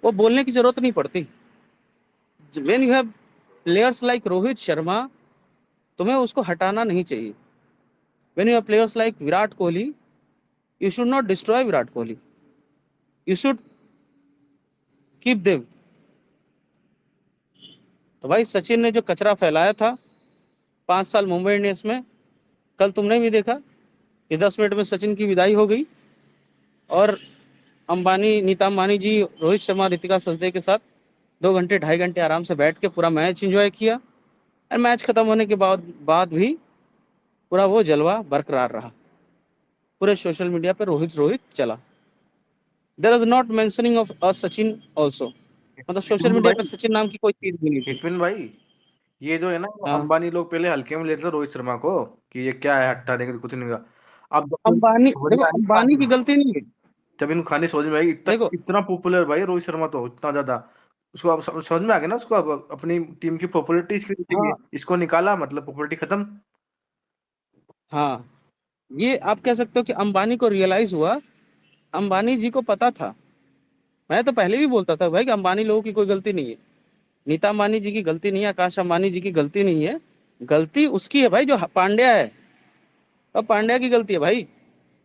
वो बोलने की जरूरत नहीं पड़ती। When you have players like Rohit Sharma, तुम्हें उसको हटाना नहीं चाहिए। When you have players like Virat Kohli, you should not destroy Virat Kohli, you should keep them. तो भाई सचिन ने जो कचरा फैलाया था 5 साल मुंबई इंडियंस में, कल तुमने भी देखा कि 10 मिनट में सचिन की विदाई हो गई, और अंबानी, नीता अंबानी जी रोहित शर्मा, रितिका सजदे के साथ 2 घंटे 2.5 घंटे आराम से बैठ के पूरा मैच एंजॉय किया, और मैच खत्म होने के बाद भी पूरा वो जलवा बरकरार रहा, पूरे सोशल मीडिया पे रोहित रोहित चला। There is not mentioning of a Sachin also, मतलब सोशल मीडिया पे सचिन नाम की कोई चीज भी नहीं थी। विपिन भाई, ये जो है ना, हाँ, अंबानी लोग पहले हल्के में लेते थे रोहित शर्मा को कि ये क्या है, हटा देंगे तो कुछ नहीं होगा। अब जब अंबानी, बड़ी देखो आनी अंबानी की गलती नहीं है। जब इनको खानी समझ में आई, इतना देखो इतना पॉपुलर भाई रोहित शर्मा, तो इतना ज्यादा उसको अब समझ में आ गया ना, उसको अब अपनी टीम की पॉपुलरिटी इसकी चाहिए, हाँ, इसको निकाला मतलब पॉपुलरिटी खत्म। हाँ, ये आप कह सकते हो कि अंबानी को रियलाइज हुआ, अंबानी जी को पता था। मैं तो पहले भी बोलता था भाई कि अंबानी लोगों की कोई गलती नहीं है, नीता अंबानी जी की गलती नहीं है, आकाश अंबानी जी की गलती नहीं है, गलती उसकी है भाई जो पांड्या है, अब पांड्या की गलती है भाई,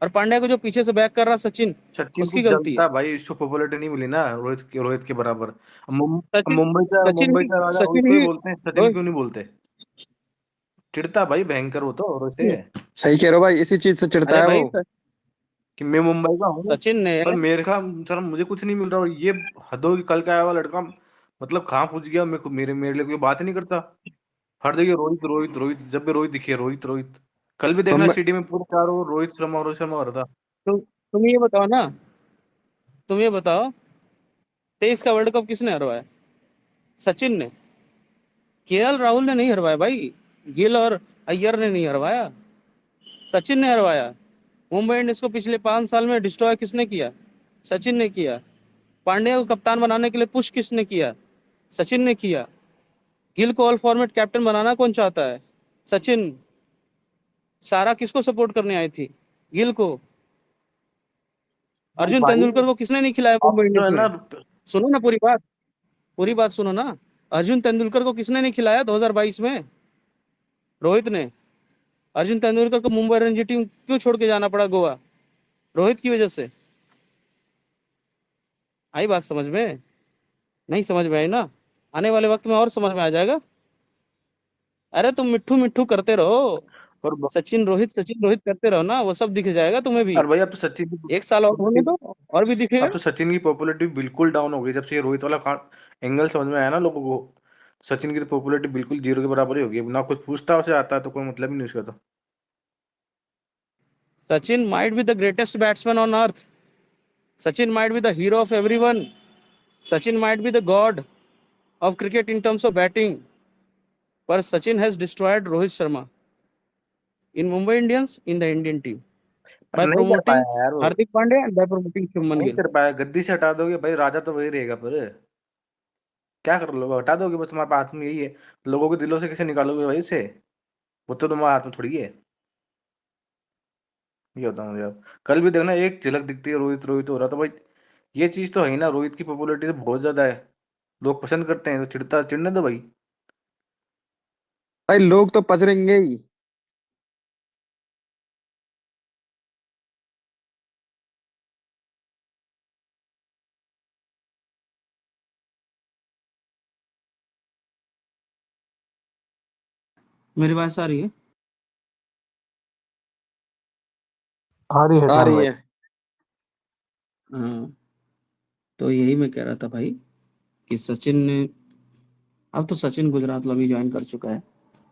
और पांड्या को जो पीछे से बैक कर रहा सचिन, सचिन को उसकी गलती है। जलता भाई, इसको पॉपुलरिटी नहीं मिली ना रोहित के बराबर। अब सचिन मुंबई का सचिन ही राजा रोहित सचिन को ही ही बोलते हैं, सचिन क्यों नहीं बोलते? चिढ़ता भाई भयंकर वो तो, और उसे सही कह रहे हो भाई, इसी चीज से चिढ़ता अरे है भाई वो। कि मैं मुंबई का हूँ सचिन ने पर मेरे का सर मुझे कुछ नहीं मिल रहा, और ये हदों की कल का आया हुआ लड़का मतलब कहाँ पहुंच गया, मेरे को मेरे लिए कोई बात ही नहीं करता। हर जगह रोहित रोहित रोहित, जब भी रोहित दिखे रोहित रोहित। कल भी देखना मुंबई स्टेडियम में पूरे चारों रोहित शर्मा हो रहा था। तुम ये बताओ ना, तुम ये बताओ 23 का वर्ल्ड कप किसने हरवाया? सचिन ने। केएल राहुल ने नहीं हरवाया भाई, गिल और अय्यर ने नहीं हरवाया, सचिन ने हरवाया। मुंबई इंडियंस को पिछले 5 साल में डिस्ट्रॉय किसने किया? सचिन ने किया। पांड्या को कप्तान बनाने के लिए पुश किसने किया? सचिन ने किया। गिल को ऑल फॉर्मेट कैप्टन बनाना कौन चाहता है? सचिन। सारा किसको सपोर्ट करने आई थी? गिल को। तो अर्जुन भाई तेंदुलकर को किसने नहीं खिलाया आप मुंबई जो इंडियंस है ना, में? सुनो ना पूरी बात, पूरी बात सुनो ना। अर्जुन तेंदुलकर को किसने नहीं खिलाया 2022 में? रोहित ने। अर्जुन तेंदुलकर को मुंबई रणजी टीम क्यों छोड़ के जाना पड़ा गोवा? रोहित की वजह से। आई बात समझ में? नहीं समझ में आई ना? आने वाले वक्त में और समझ में आ जाएगा। अरे तुम मिट्ठू मिट्ठू करते रहो, और सचिन रोहित करते रहो ना, वो सब दिख जाएगा तुम्हें भी। और भाई अब तो सचिन की 1 साल और होने दो, और भी अब दिखेगा। तो सचिन की पॉपुलैरिटी बिल्कुल डाउन हो गई जब से ये रोहित वाला एंगल समझ में आया ना लोगों को। सचिन की तो पॉपुलैरिटी बिल्कुल जीरो के बराबर ही हो गई, ना कुछ पूछता उसे आता है तो कोई मतलब ही नहीं उसका तो। Sachin might be the greatest batsman on earth, Sachin might be the hero of everyone, Sachin might be the god of cricket in terms of batting, पर Sachin has destroyed Rohit Sharma in Mumbai Indians, in the Indian team, पर by नहीं कर promoting पाया यार वो, Hardik Pandya and by promoting Shubman नहीं गिल। कर पाया। गद्दी से हटा दोगे भाई, राजा तो वही रहेगा, पर क्या कर लोगे, हटा दोगे बस, तुम्हारे हाथ में यही है। लोगों के दिलों से कैसे निकालोगे भाई से, वो तो तुम्हारे हाथ में थोड़ी है। ये होता है मुझे अब। कल भी देखना एक झलक दिखती है, रोहित रोहित हो रहा था भाई। ये चीज तो है ही ना, रोहित की पॉपुलैरिटी तो बहुत ज्यादा है, लोग पसंद करते हैं, तो चिढ़ने दो भाई। भाई लोग तो पचड़ेंगे ही। मेरी बात आ रही है? आ रही है आ शान रही भाई। है। हाँ, तो यही मैं कह रहा था भाई कि सचिन ने, अब तो सचिन गुजरात लॉबी ज्वाइन कर चुका है,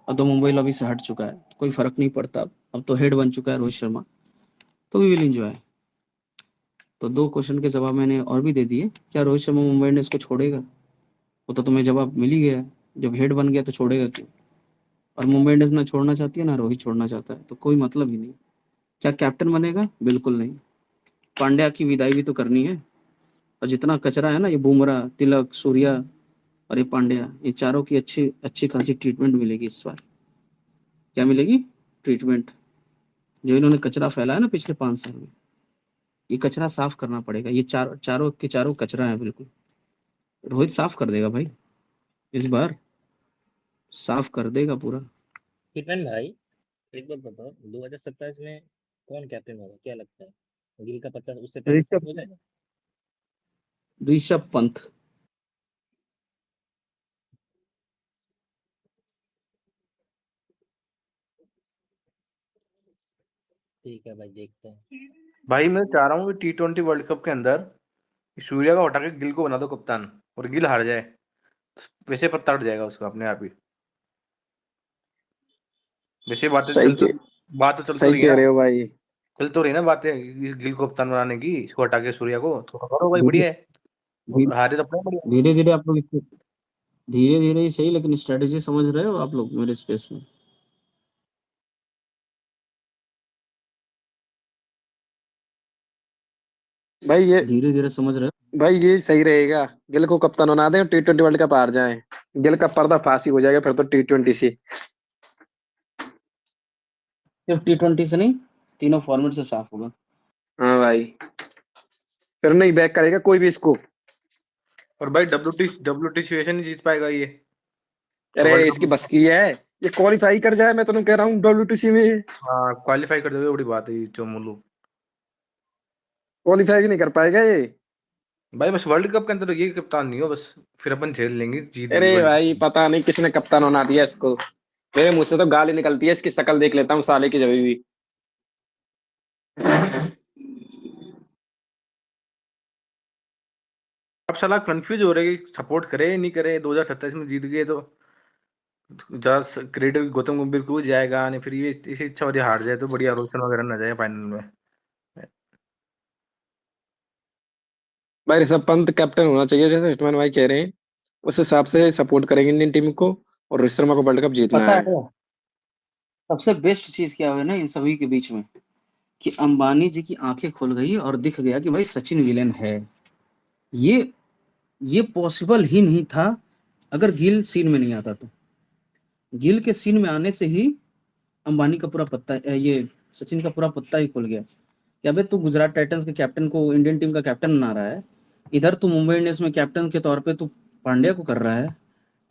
अब तो मुंबई लॉबी से हट चुका है, कोई फर्क नहीं पड़ता। अब तो हेड बन चुका है रोहित शर्मा, तो वी विल एंजॉय। तो 2 क्वेश्चन के जवाब मैंने और भी दे दिए। क्या रोहित शर्मा मुंबई इंडियंस को छोड़ेगा? वो तो तुम्हें जवाब मिल ही गया है। जब हेड बन गया तो छोड़ेगा क्यों? और मुंबई इंडियंस ना छोड़ना चाहती है ना रोहित छोड़ना चाहता है, तो कोई मतलब ही नहीं। क्या कैप्टन बनेगा? बिल्कुल नहीं। पांड्या की विदाई भी तो करनी है, और जितना कचरा है ना, ये बुमराह, तिलक, सूर्या और ये पांड्या, ये चारों की अच्छी अच्छी खासी ट्रीटमेंट मिलेगी इस बार। क्या मिलेगी? ट्रीटमेंट। जो इन्होंने कचरा फैलाया ना पिछले 5 साल में, ये कचरा साफ करना पड़ेगा। ये चारों के चारों कचरा है बिल्कुल। रोहित साफ कर देगा भाई, इस बार साफ कर देगा पूरा। किरण भाई, एक बात बताओ, 2027 में कौन कैप्टन होगा, क्या लगता है? गिल का पत्ता उससे पहले साफ ऋषभ हो जाएगा? ऋषभ पंत। ठीक है भाई, देखते हैं। भाई मैं चाह रहा हूँ कि T20 वर्ल्ड कप के अंदर सूर्या को हटा के गिल को बना दो कप्तान, और गिल हार जाए, वैसे पत्ता उठ जाएगा उसका अपने आप ही। जैसे सही के बात तो चल तो सही रही है कह ना, रहे हो भाई। चल तो रही है ना बातें गिल को कप्तान बनाने की, इसको हटा के सूर्या को, तो करो भाई, धीरे बढ़िया है। हारे तो अपने बढ़िया। धीरे धीरे आप लोग धीरे धीरे ही सही, लेकिन स्ट्रेटेजी समझ रहे हो आप लोग मेरे स्पेस में? भाई ये धीरे धीरे समझ रहे हो? भाई ये सही रहेगा। गिल को कप्तान बना दें और T20 वर्ल्ड कप हार जाए, गिल का पर्दा फांसी हो जाएगा फिर तो T20 से। सिर्फ T20 से नहीं, तीनों फॉर्मेट से साफ होगा। हाँ भाई, फिर नहीं बैक करेगा कोई भी इसको। और भाई WT सिचुएशन नहीं जीत पाएगा ये, अरे वर्ल्ड इसकी कप। बस की है, ये क्वालिफाई कर जाए, मैं तुम्हें कह रहा हूँ WTC में। हाँ क्वालिफाई कर दोगे, बड़ी बात है ये चोमोलू। क्वालिफाई भी नहीं कर पाएगा ये। भाई बस वर्ल्ड कप के अंदर ये कप्तान नहीं हो बस, फिर अपन झेल लेंगे, जीत अरे लेंगे वर्ल्ड भाई कप। पता नहीं किसने कप्तान बना दिया इसको। मेरे मुंह से तो गाली निकलती है, इसकी शक्ल देख लेता हूँ साले की जभी भी। अब साला कंफ्यूज हो रहे कि सपोर्ट करे नहीं करे। 2027 में जीत गए तो ज्यादा क्रेडिट गौतम गंभीर को जाएगा नहीं, फिर ये इसी इच्छा वाली हार जाए तो बढ़िया रोशन वगैरह ना जाए फाइनल में। भाई ऋषभ पंत कैप्टन होना चाहिए जैसे हिटमैन भाई कह रहे हैं, उस हिसाब से सपोर्ट करेंगे इंडियन टीम को, और रोहित शर्मा को वर्ल्ड कप जीतना पता है। है सबसे बेस्ट चीज क्या है ना इन सभी के बीच में, कि अंबानी जी की आंखें खुल गई और दिख गया कि भाई सचिन विलेन है। ये ये पॉसिबल ही नहीं था अगर गिल सीन में नहीं आता तो। गिल के सीन में आने से ही अंबानी का पूरा पत्ता, ये सचिन का पूरा पत्ता ही खुल गया कि अबे तू गुजरात टाइटंस के कैप्टन को इंडियन टीम का कैप्टन बना रहा है, इधर तू मुंबई इंडियंस में कैप्टन के तौर पे तू पांड्या को कर रहा है,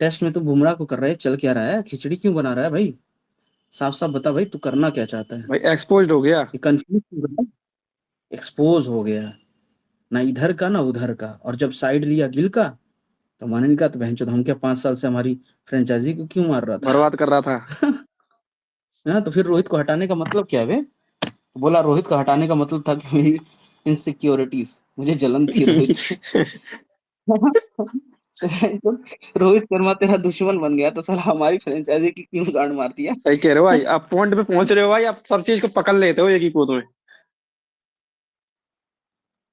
टेस्ट में तू बुमराह को कर रहा है, चल क्या रहा है, खिचड़ी क्यों बना रहा है भाई? साफ साफ बता भाई तू करना क्या चाहता है? भाई एक्सपोज्ड हो गया। ये कंफ्यूज क्यों कर रहा है? एक्सपोज हो गया, ना इधर का ना उधर का। और जब साइड लिया गिल का तो माने नहीं कहा तो बहनचोद हम क्या 5 साल से हमारी फ्रेंचाइजी को क्यों मार रहा था? बर्बाद कर रहा था। हाँ, तो फिर रोहित को हटाने का मतलब क्या है बे? बोला रोहित को हटाने का मतलब था कि मेरी इनसिक्योरिटीज, मुझे जलन थी रोहित से। तो रोहित शर्मा तेरा दुश्मन बन गया तो साला हमारी फ्रेंचाइजी की क्यों गांड मार दिया? सही कह रहे हो भाई, आप पॉइंट पे पहुंच रहे हो भाई, आप सब चीज को पकड़ लेते हो एक ही कूद में।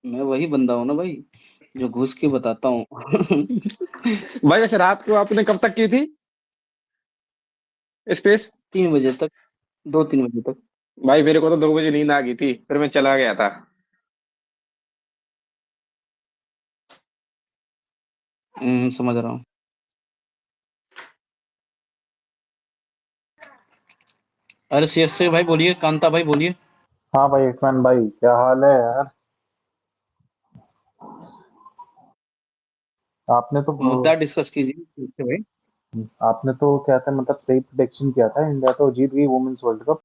मैं वही बंदा हूँ ना भाई जो घुस के बताता हूँ। भाई वैसे रात को आपने कब तक की थी स्पेस? 3 बजे तक, 2-3 बजे तक। भाई मेरे को तो 2 बजे नींद आ गई थी, फिर मैं चला गया था। समझ रहा हूँ। अरे सीएसए भाई बोलिए, कांता भाई बोलिए। हाँ भाई इरफान भाई, क्या हाल है यार? आपने तो मुद्दा डिस्कस कीजिए सीएसए भाई। आपने तो क्या था, मतलब सही प्रेडिक्शन किया था, इंडिया तो जीत गई वुमेन्स वर्ल्ड कप।